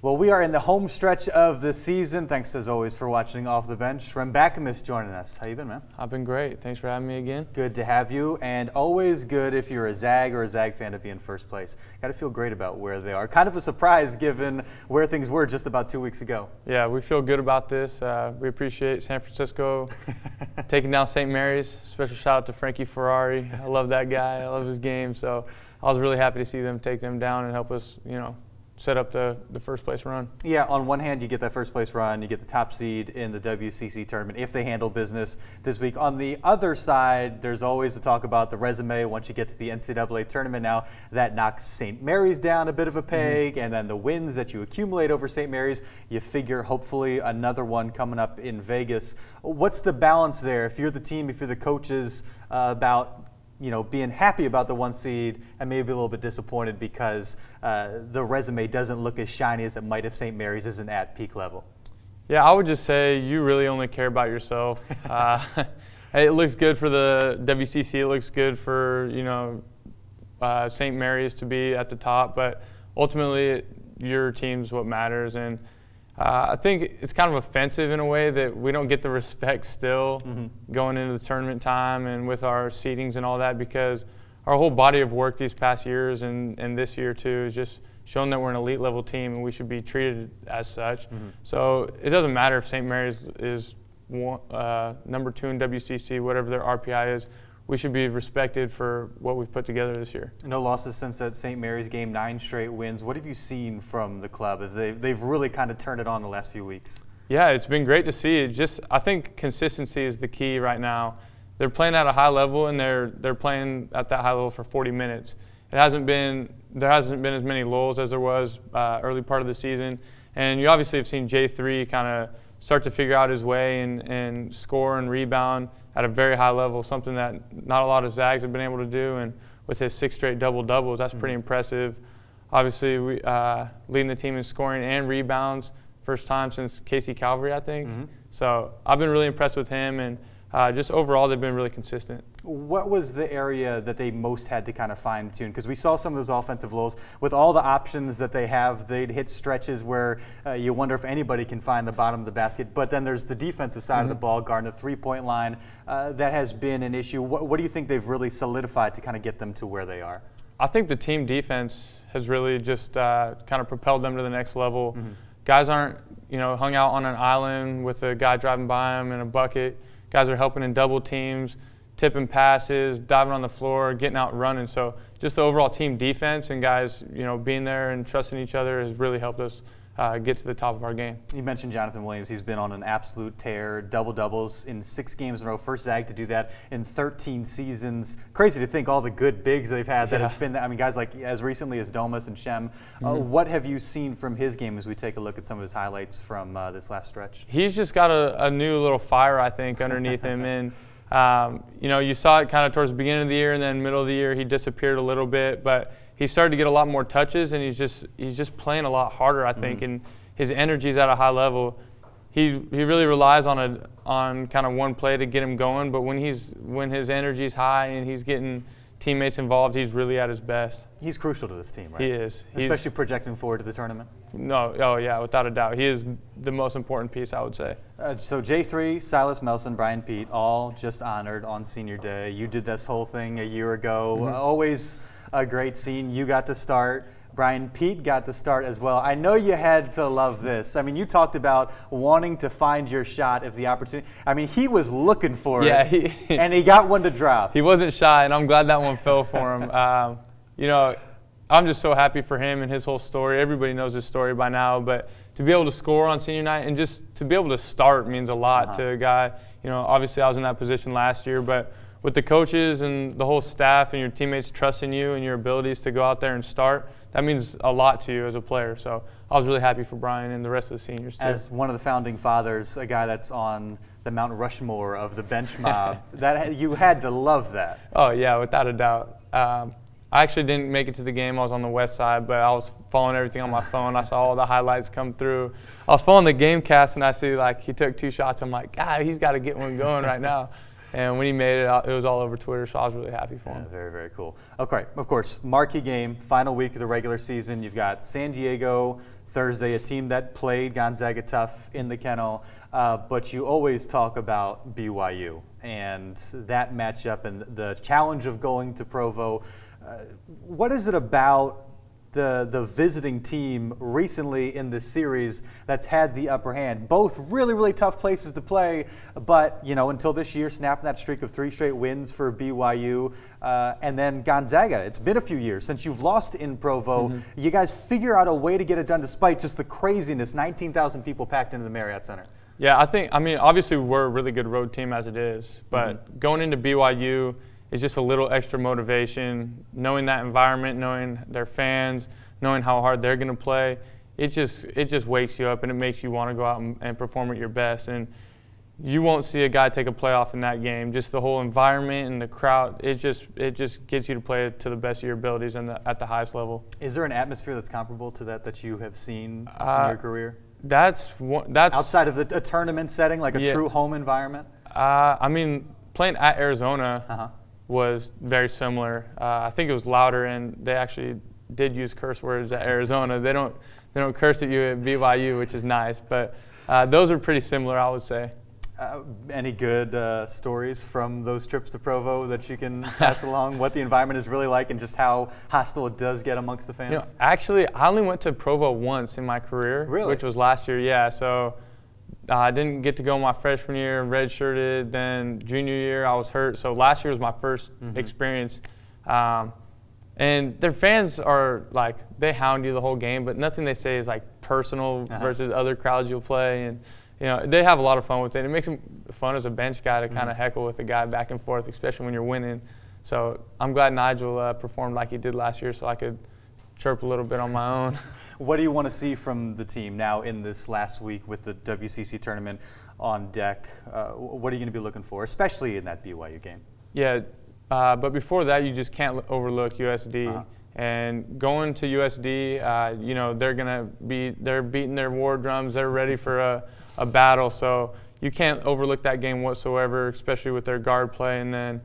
Well, we are in the home stretch of the season. Thanks, as always, for watching Off the Bench. Rem Bakamus joining us. How you been, man? I've been great. Thanks for having me again. Good to have you, and always good if you're a Zag or a Zag fan to be in first place. Got to feel great about where they are. Kind of a surprise given where things were just about 2 weeks ago. Yeah, we feel good about this. We appreciate San Francisco taking down St. Mary's. Special shout out to Frankie Ferrari. I love that guy. I love his game. So I was really happy to see them take them down and help us, set up the first place run. Yeah, on one hand, you get that first place run, you get the top seed in the WCC tournament if they handle business this week. On the other side, there's always the talk about the resume once you get to the NCAA tournament. Now, that knocks St. Mary's down a bit of a peg, and then the wins that you accumulate over St. Mary's, you figure hopefully another one coming up in Vegas. What's the balance there? If you're the team, if you're the coaches, about being happy about the one seed and maybe a little bit disappointed because the resume doesn't look as shiny as it might if St. Mary's isn't at peak level? Yeah, I would just say you really only care about yourself. It looks good for the WCC. It looks good for, St. Mary's to be at the top, but ultimately your team's what matters. And I think it's kind of offensive in a way that we don't get the respect still going into the tournament time and with our seedings and all that, because our whole body of work these past years and this year too is just showing that we're an elite level team and we should be treated as such. So it doesn't matter if St. Mary's is number 2 in WCC, whatever their RPI is. We should be respected for what we've put together this year. No losses since that St. Mary's game, 9 straight wins. What have you seen from the club as they've really kind of turned it on the last few weeks? Yeah, it's been great to see. I think consistency is the key right now. They're playing at a high level, and they're playing at that high level for 40 minutes. There hasn't been as many lulls as there was early part of the season, and you obviously have seen J3 kind of start to figure out his way and score and rebound at a very high level, something that not a lot of Zags have been able to do. And with his 6 straight double-doubles, that's pretty impressive. Obviously, we leading the team in scoring and rebounds, first time since Casey Calvary, I think. So I've been really impressed with him, and just overall, they've been really consistent. What was the area that they most had to kind of fine-tune? Because we saw some of those offensive lulls. With all the options that they have, they'd hit stretches where you wonder if anybody can find the bottom of the basket. But then there's the defensive side of the ball, guarding the three-point line. That has been an issue. What do you think they've really solidified to kind of get them to where they are? I think the team defense has really just kind of propelled them to the next level. Guys aren't, hung out on an island with a guy driving by them in a bucket. Guys are helping in double teams, tipping passes, diving on the floor, getting out and running. So just the overall team defense and guys, being there and trusting each other has really helped us get to the top of our game. You mentioned Johnathan Williams. He's been on an absolute tear, double-doubles in 6 games in a row. First Zag to do that in 13 seasons. Crazy to think all the good bigs they've had that it's been, guys like as recently as Domas and Shem. What have you seen from his game as we take a look at some of his highlights from this last stretch? He's just got a new little fire, I think, underneath him. And you saw it kind of towards the beginning of the year, and then middle of the year he disappeared a little bit, but he started to get a lot more touches, and he's just playing a lot harder, I think, and his energy's at a high level. He really relies on kind of one play to get him going, but when his energy's high and he's getting teammates involved, he's really at his best. He's crucial to this team, right? He is. Especially projecting forward to the tournament? No, oh yeah, without a doubt. He is the most important piece, I would say. So J3, Silas Melson, Brian Pete, all just honored on senior day. You did this whole thing a year ago. Always a great scene. You got to start. Brian Pete got to start as well. I know you had to love this. You talked about wanting to find your shot if the opportunity. He was looking for it, and he got one to drop. He wasn't shy, and I'm glad that one fell for him. I'm just so happy for him and his whole story. Everybody knows his story by now, but to be able to score on senior night and just to be able to start means a lot to a guy. Obviously I was in that position last year, but with the coaches and the whole staff and your teammates trusting you and your abilities to go out there and start, that means a lot to you as a player. So I was really happy for Brian and the rest of the seniors too. As one of the founding fathers, a guy that's on the Mount Rushmore of the bench mob, you had to love that. Oh yeah, without a doubt. I actually didn't make it to the game. I was on the west side, but I was following everything on my phone. I saw all the highlights come through. I was following the game cast, and I see he took 2 shots. I'm like, God, he's got to get one going right now. And when he made it, it was all over Twitter, so I was really happy for him. Very, very cool. Okay, of course, marquee game, final week of the regular season. You've got San Diego Thursday, a team that played Gonzaga tough in the kennel, but you always talk about BYU and that matchup and the challenge of going to Provo. What is it about the visiting team recently in this series that's had the upper hand? Both really, really tough places to play, but, you know, until this year, snapping that streak of 3 straight wins for BYU. And then Gonzaga, it's been a few years since you've lost in Provo. You guys figure out a way to get it done despite just the craziness, 19,000 people packed into the Marriott Center. Yeah, I mean, obviously we're a really good road team as it is, but going into BYU, it's just a little extra motivation, knowing that environment, knowing their fans, knowing how hard they're going to play. It just wakes you up and it makes you want to go out and perform at your best. And you won't see a guy take a playoff in that game. Just the whole environment and the crowd, it just gets you to play to the best of your abilities and at the highest level. Is there an atmosphere that's comparable to that you have seen in your career? That's outside of a tournament setting, like a true home environment. I mean, playing at Arizona. Was very similar. I think it was louder, and they actually did use curse words at Arizona. They don't curse at you at BYU, which is nice. But those are pretty similar, I would say. Any good stories from those trips to Provo that you can pass along? What the environment is really like, and just how hostile it does get amongst the fans? You know, actually, I only went to Provo once in my career, which was last year. Yeah, so. I didn't get to go my freshman year, redshirted. Then junior year, I was hurt. So last year was my first experience. And their fans are like, they hound you the whole game, but nothing they say is like personal versus other crowds you'll play. And you know, they have a lot of fun with it. It makes them fun as a bench guy to kind of heckle with the guy back and forth, especially when you're winning. So I'm glad Nigel performed like he did last year, so I could chirp a little bit on my own. What do you want to see from the team now in this last week with the WCC tournament on deck? What are you going to be looking for, especially in that BYU game? Yeah, but before that, you just can't overlook USD. And going to USD, you know, they're beating their war drums. They're ready for a battle. So you can't overlook that game whatsoever, especially with their guard play. And then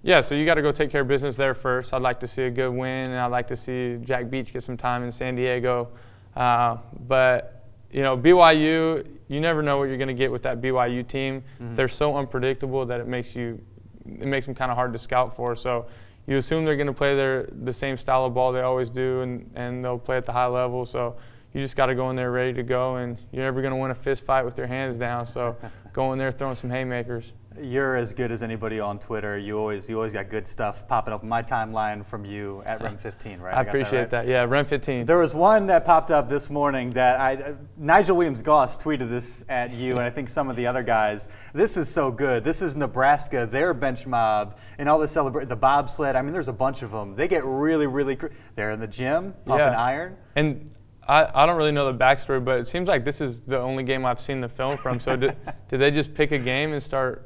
yeah, so you got to go take care of business there first. I'd like to see a good win, and I'd like to see Jack Beach get some time in San Diego. But, you know, BYU, you never know what you're going to get with that BYU team. They're so unpredictable that it makes them kind of hard to scout for. So you assume they're going to play the same style of ball they always do, and they'll play at the high level. So you just got to go in there ready to go, and you're never going to win a fist fight with your hands down. So go in there throwing some haymakers. You're as good as anybody on Twitter. You always got good stuff popping up in my timeline from you at Rem15, right? I appreciate that. Yeah, Rem15. There was one that popped up this morning that Nigel Williams-Goss tweeted this at you, and I think some of the other guys. This is so good. This is Nebraska, their bench mob, and all the bobsled. I mean, there's a bunch of them. They get really, really. They're in the gym, pumping iron. And I don't really know the backstory, but it seems like this is the only game I've seen the film from. So did they just pick a game and start?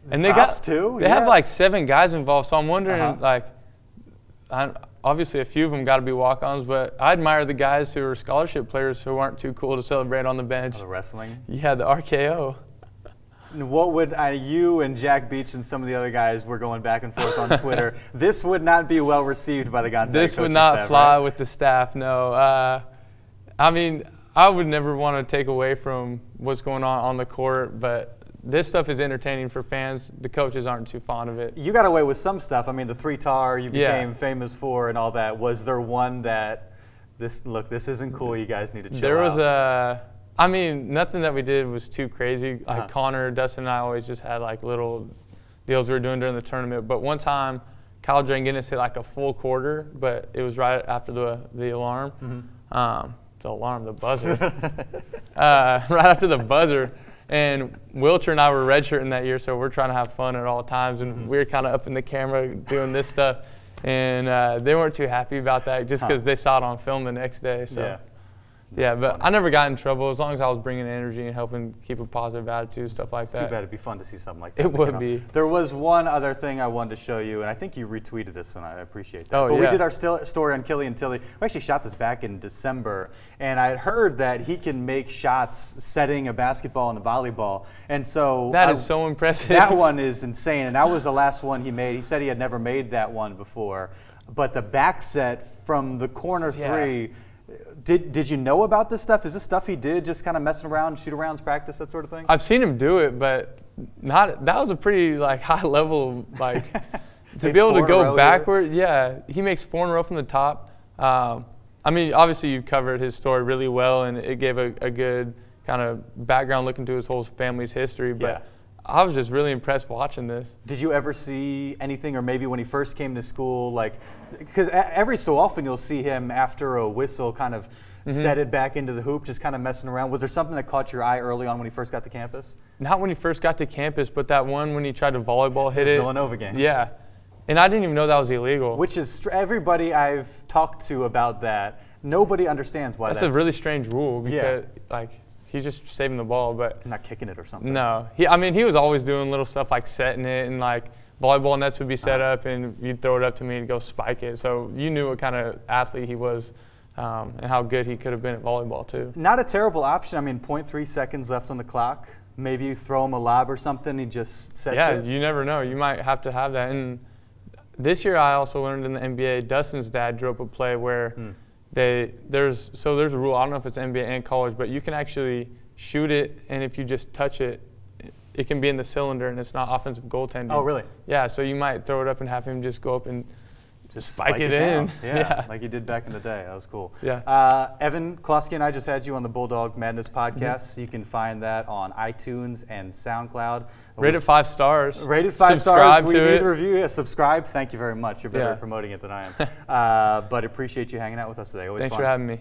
And they have like 7 guys involved, so I'm wondering, like, obviously a few of them got to be walk-ons, but I admire the guys who are scholarship players who aren't too cool to celebrate on the bench. The wrestling? Yeah, the RKO. What would you and Jack Beach and some of the other guys were going back and forth on Twitter? This would not be well received by the Gonzaga This would not staff, fly right? with the staff, no. I mean, I would never want to take away from what's going on the court, but this stuff is entertaining for fans. The coaches aren't too fond of it. You got away with some stuff. I mean, the 3-tar you became famous for and all that. Was there one that, this isn't cool, you guys need to chill out? There was I mean, nothing that we did was too crazy. Like Connor, Dustin, and I always just had like little deals we were doing during the tournament. But one time, Kyle Dranginis hit like a full quarter, but it was right after the alarm. The buzzer. Right after the buzzer. And Wilcher and I were redshirting that year, so we're trying to have fun at all times. And we were kind of up in the camera doing this stuff. And they weren't too happy about that just because they saw it on film the next day. So. Yeah, but funny. I never got in trouble as long as I was bringing energy and helping keep a positive attitude, stuff like that. It's too bad. It'd be fun to see something like that. It would be. There was one other thing I wanted to show you, and I think you retweeted this, and I appreciate that. Oh, but we did our story on Killian Tilley. We actually shot this back in December, and I had heard that he can make shots setting a basketball and a volleyball. And so that is so impressive. That one is insane, and that was the last one he made. He said he had never made that one before. But the back set from the corner three, Did you know about this stuff? Is this stuff he did, just kind of messing around, shoot arounds, practice, that sort of thing? I've seen him do it, but that was a pretty like high level, like to be able to go backward. Yeah, he makes 4 in a row from the top. I mean, obviously you covered his story really well, and it gave a good kind of background look into his whole family's history. But I was just really impressed watching this. Did you ever see anything, or maybe when he first came to school, like, because every so often you'll see him after a whistle kind of set it back into the hoop, just kind of messing around. Was there something that caught your eye early on when he first got to campus? Not when he first got to campus, but that one when he tried to volleyball hit it. Villanova game. Yeah. And I didn't even know that was illegal. Which is, everybody I've talked to about that, nobody understands why that's a really strange rule, because like, he's just saving the ball, but not kicking it or something. No, I mean, he was always doing little stuff like setting it, and like volleyball nets would be set up, and you'd throw it up to me and go spike it. So you knew what kind of athlete he was, and how good he could have been at volleyball too. Not a terrible option. I mean, 0.3 seconds left on the clock. Maybe you throw him a lob or something, he just sets it. Yeah, you never know. You might have to have that. And this year, I also learned in the NBA, Dustin's dad drew up a play where there's a rule. I don't know if it's NBA and college, but you can actually shoot it, and if you just touch it, it can be in the cylinder, and it's not offensive goaltending. Oh, really? Yeah, so you might throw it up and have him just go up and just spike it in. Yeah, like he did back in the day. That was cool. Yeah. Evan Klosky and I just had you on the Bulldog Madness podcast. You can find that on iTunes and SoundCloud. Rated 5 stars. Rated 5 subscribe stars. We to need it. a review. Yeah, subscribe. Thank you very much. You're better at promoting it than I am. But appreciate you hanging out with us today. Always Thanks fun. for having me.